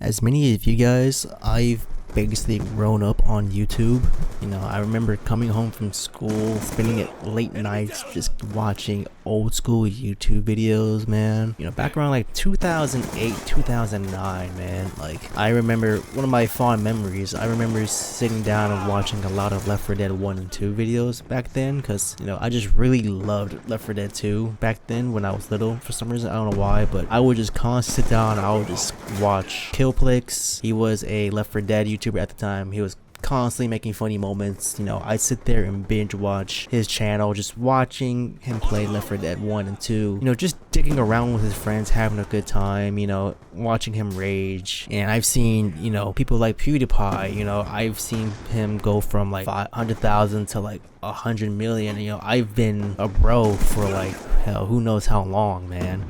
As many of you guys, I've basically grown up on YouTube. You know, I remember coming home from school, spending it late nights just watching old school YouTube videos, man. You know, back around like 2008, 2009, man. Like, I remember one of my fond memories. I remember sitting down and watching a lot of Left 4 Dead 1 and 2 videos back then, because, you know, I just really loved Left 4 Dead 2 back then when I was little. For some reason, I don't know why, but I would just constantly sit down, I would just watch Killplix. He was a Left 4 Dead YouTuber at the time. He was constantly making funny moments. You know, I'd sit there and binge watch his channel, just watching him play Left 4 Dead 1 and 2, you know, just digging around with his friends, having a good time, you know, watching him rage. And I've seen, you know, people like PewDiePie, you know, I've seen him go from like 500,000 to like 100 million. You know, I've been a bro for like, hell, who knows how long, man.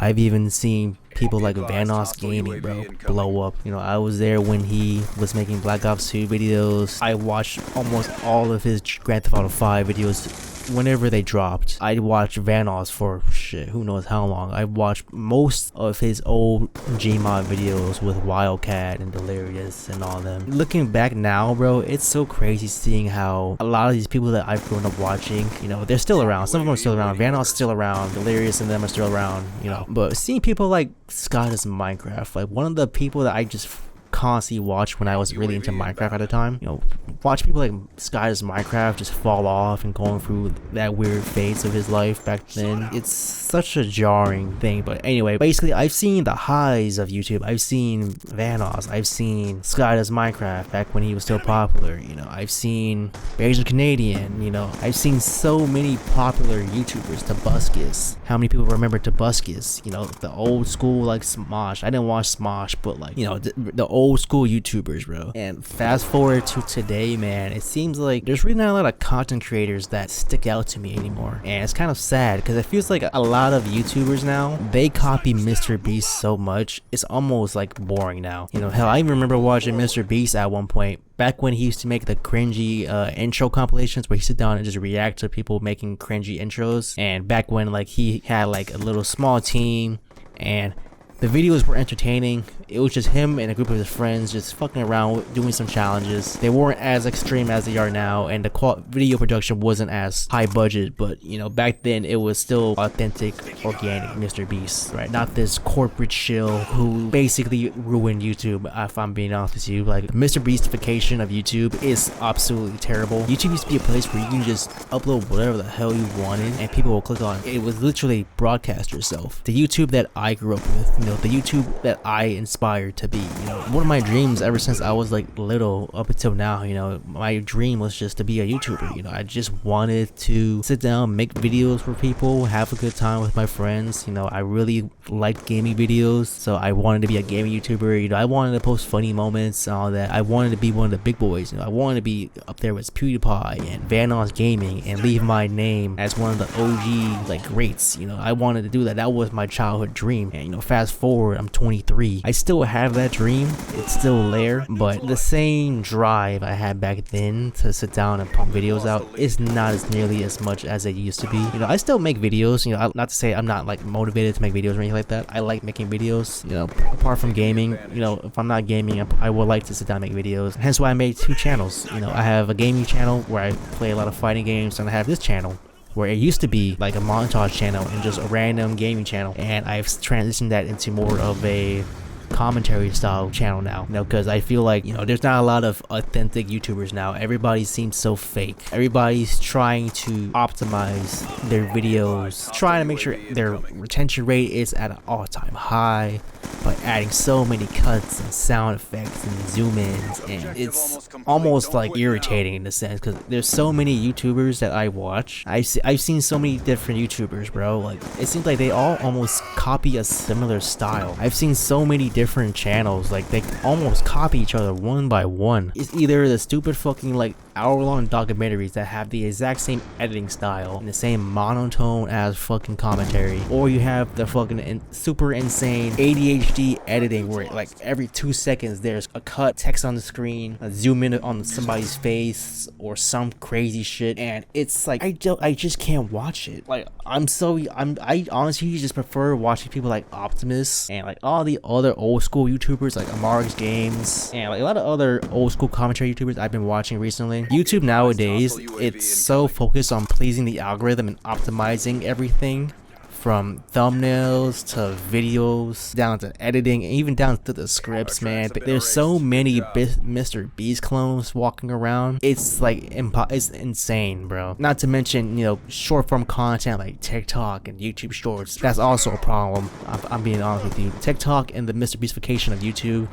I've even seen people like Vanos Gaming, bro, blow up. You know, I was there when he was making Black Ops 2 videos. I watched almost all of his Grand Theft Auto 5 videos whenever they dropped. I'd watch Vanos for shit, who knows how long. I watched most of his old Gmod videos with Wildcat and Delirious and all them. Looking back now, bro, it's so crazy seeing how a lot of these people that I've grown up watching, you know, they're still around. Some of them are still around. Vanos is still around. Delirious and them are still around, you know. But seeing people like Scott is Minecraft, like one of the people that I just constantly watched when I was really into Minecraft at the time, you know, watch people like Sky is Minecraft just fall off and going through that weird phase of his life back then. It's such a jarring thing. But anyway, basically I've seen the highs of YouTube. I've seen Vanos, I've seen Sky does Minecraft back when he was still popular, you know, I've seen Asian Canadian, you know, I've seen so many popular YouTubers. Tobuscus, how many people remember Tobuscus? You know, the old school like Smosh. I didn't watch Smosh, but like, you know, the old school YouTubers, bro. And fast forward to today, man, it seems like there's really not a lot of content creators that stick out to me anymore. And it's kind of sad because it feels like a lot of YouTubers now, they copy MrBeast so much, it's almost like boring now. You know, hell, I even remember watching MrBeast at one point, back when he used to make the cringy intro compilations where he sit down and just react to people making cringy intros. And back when like he had like a little small team and the videos were entertaining. It was just him and a group of his friends just fucking around doing some challenges. They weren't as extreme as they are now, and the video production wasn't as high budget, but you know, back then it was still authentic, organic MrBeast, right? Not this corporate shill who basically ruined YouTube, if I'm being honest with you. Like, the MrBeastification of YouTube is absolutely terrible. YouTube used to be a place where you can just upload whatever the hell you wanted and people will click on it. It was literally broadcast yourself. The YouTube that I grew up with, you know, the YouTube that I inspired to be, you know, one of my dreams ever since I was like little up until now, you know, my dream was just to be a YouTuber. You know, I just wanted to sit down, make videos for people, have a good time with my friends. You know, I really liked gaming videos, so I wanted to be a gaming YouTuber. You know, I wanted to post funny moments and all that. I wanted to be one of the big boys. You know, I wanted to be up there with PewDiePie and Vanos Gaming and leave my name as one of the OG like greats. You know, I wanted to do that. That was my childhood dream. And you know, fast forward, I'm 23. I still have that dream. It's still there, but the same drive I had back then to sit down and pump videos out is not as nearly as much as it used to be. You know, I still make videos. You know, not to say I'm not like motivated to make videos or anything like that. I like making videos. You know, apart from gaming, you know, if I'm not gaming, I would like to sit down and make videos. Hence why I made two channels. You know, I have a gaming channel where I play a lot of fighting games, and I have this channel where it used to be like a montage channel and just a random gaming channel, and I've transitioned that into more of a commentary style channel now, you know, because I feel like, you know, there's not a lot of authentic YouTubers now. Everybody seems so fake. Everybody's trying to optimize their videos, trying to make sure their retention rate is at an all-time high by adding so many cuts and sound effects and zoom ins, and it's almost like irritating in a sense because there's so many YouTubers that I watch. I've seen so many different YouTubers, bro. Like, it seems like they all almost copy a similar style. I've seen so many different channels, like they almost copy each other one by one. It's either the stupid fucking like hour-long documentaries that have the exact same editing style and the same monotone as fucking commentary, or you have the fucking super insane ADHD editing where like every 2 seconds there's a cut, text on the screen, a zoom in on somebody's face or some crazy shit, and it's like I just can't watch it. Like, I honestly just prefer watching people like Optimus and like all the other old old school YouTubers like MrBeast and like a lot of other old school commentary YouTubers I've been watching recently. YouTube nowadays, it's so focused on pleasing the algorithm and optimizing everything, from thumbnails to videos down to editing, even down to the scripts, man. But there's so many MrBeast clones walking around. It's like it's insane, bro. Not to mention, you know, short form content like TikTok and YouTube Shorts. That's also a problem. I'm being honest with you. TikTok and the MrBeastification of YouTube,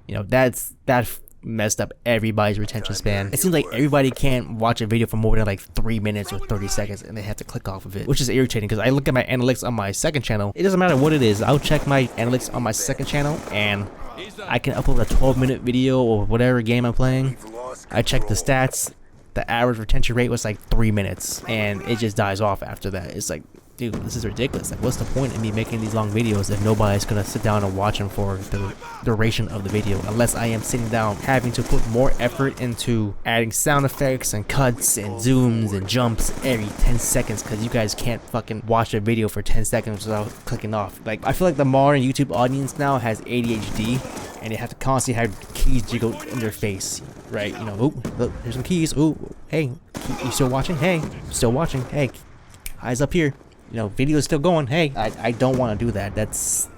you know, that messed up everybody's retention span. It seems like everybody can't watch a video for more than like 3 minutes or 30 seconds and they have to click off of it, which is irritating because I look at my analytics on my second channel. It doesn't matter what it is. I'll check my analytics on my second channel and I can upload a 12-minute video or whatever game I'm playing. I check the stats. The average retention rate was like 3 minutes and it just dies off after that. It's like, dude, this is ridiculous. Like, what's the point in me making these long videos if nobody's gonna sit down and watch them for the duration of the video, unless I am sitting down having to put more effort into adding sound effects and cuts and zooms and jumps every 10 seconds because you guys can't fucking watch a video for 10 seconds without clicking off. Like, I feel like the modern YouTube audience now has ADHD and they have to constantly have keys jiggle in their face, right? You know, oh, look, here's some keys. Oh, hey, you still watching? Hey, still watching? Hey, eyes up here. You know, video is still going. Hey, I don't want to do that. That's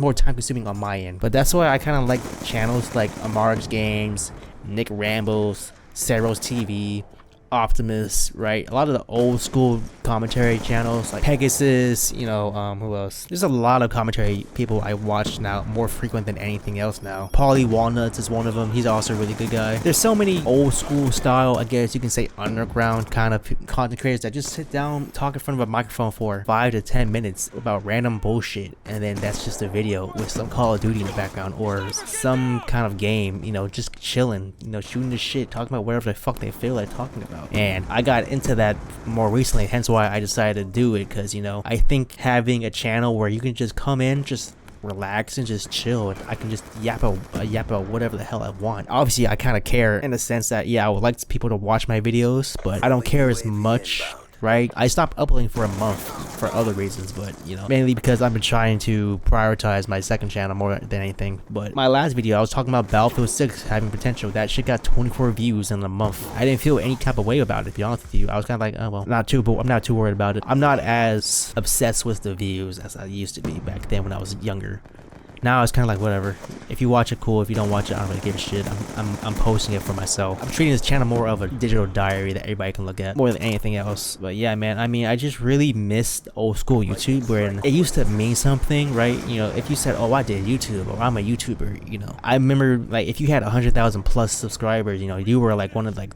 more time consuming on my end. But that's why I kind of like channels like MrBeast, Nick Rambles, Ceros TV, Optimus, right? A lot of the old school commentary channels like Pegasus, you know, who else? There's a lot of commentary people I watch now, more frequent than anything else now. Paulie Walnuts is one of them. He's also a really good guy. There's so many old school style, I guess you can say underground kind of content creators that just sit down, talk in front of a microphone for 5 to 10 minutes about random bullshit, and then that's just a video with some Call of Duty in the background or some kind of game, you know, just chilling, you know, shooting the shit, talking about whatever the fuck they feel like talking about. And I got into that more recently, hence why I decided to do it, because, you know, I think having a channel where you can just come in, just relax and just chill, I can just yap about whatever the hell I want. Obviously I kind of care in the sense that, yeah, I would like people to watch my videos, but I don't care as much, right? I stopped uploading for a month for other reasons, but, you know, mainly because I've been trying to prioritize my second channel more than anything. But my last video, I was talking about Battlefield 6 having potential. That shit got 24 views in a month. I didn't feel any type of way about it, to be honest with you. I was kind of like, oh well, I'm not too worried about it. I'm not as obsessed with the views as I used to be back then when I was younger. Now it's kind of like whatever. If you watch it, cool. If you don't watch it, I don't really give a shit. I'm posting it for myself. I'm treating this channel more of a digital diary that everybody can look at more than anything else. But yeah, man, I mean, I just really missed old school YouTube where it used to mean something, right? You know, if you said, oh, I did YouTube or I'm a YouTuber, you know, I remember like if you had 100,000 plus subscribers, you know, you were like one of like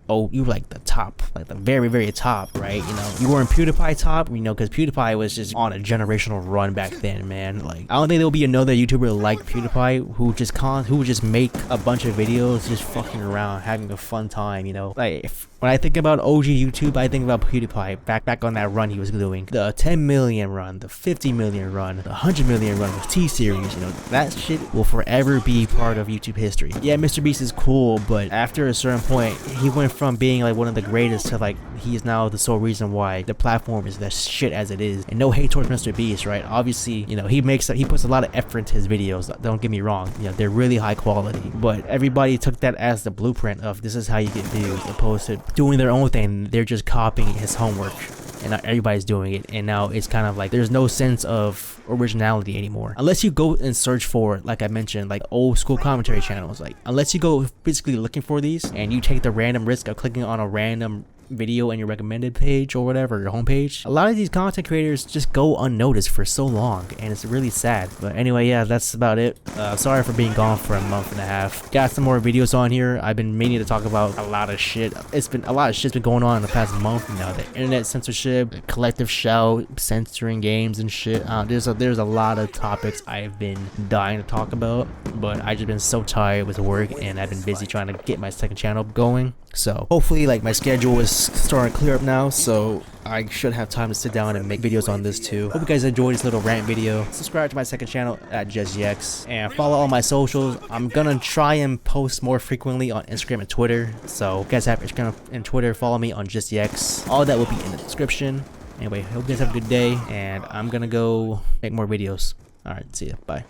you were like the top, like the very, very top, right? You know, you weren't PewDiePie top, you know, because PewDiePie was just on a generational run back then, man. Like, I don't think there'll be another YouTuber like PewDiePie who would just make a bunch of videos just fucking around, having a fun time, you know? Like, when I think about OG YouTube, I think about PewDiePie back on that run he was doing. The 10 million run, the 50 million run, the 100 million run with T-Series, you know, that shit will forever be part of YouTube history. Yeah, MrBeast is cool, but after a certain point, he went from being like one of the greatest to like, he is now the sole reason why the platform is that shit as it is. And no hate towards MrBeast, right? Obviously, you know, he puts a lot of effort into his videos, don't get me wrong, you know, they're really high quality, but everybody took that as the blueprint of this is how you get views, opposed to doing their own thing. They're just copying his homework and now everybody's doing it, and now it's kind of like there's no sense of originality anymore unless you go and search for, like I mentioned, like old school commentary channels. Like, unless you go physically looking for these and you take the random risk of clicking on a random video in your recommended page or whatever, your homepage, a lot of these content creators just go unnoticed for so long, and it's really sad. But anyway, yeah, that's about it. Sorry for being gone for a month and a half. Got some more videos on here. I've been meaning to talk about a lot of shit. A lot of shit's been going on in the past month now. The internet censorship, the collective shout, censoring games and shit. There's a lot of topics I've been dying to talk about, but I just been so tired with work, and I've been busy trying to get my second channel going. So hopefully, like, my schedule is starting to clear up now, so I should have time to sit down and make videos on this too. Hope you guys enjoyed this little rant video. Subscribe to my second channel at JustYex, and follow all my socials. I'm gonna try and post more frequently on Instagram and Twitter, so if you guys have Instagram and Twitter, follow me on JustYex. All that will be in the description. Anyway, hope you guys have a good day, and I'm gonna go make more videos. Alright, see ya, bye.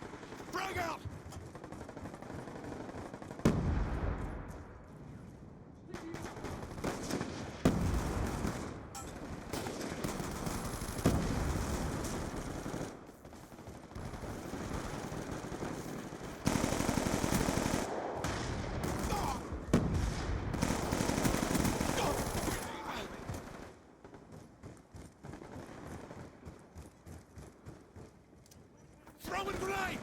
Throwing grenade!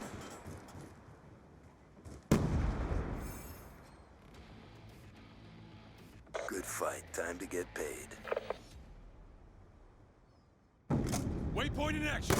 Good fight. Time to get paid. Waypoint in action!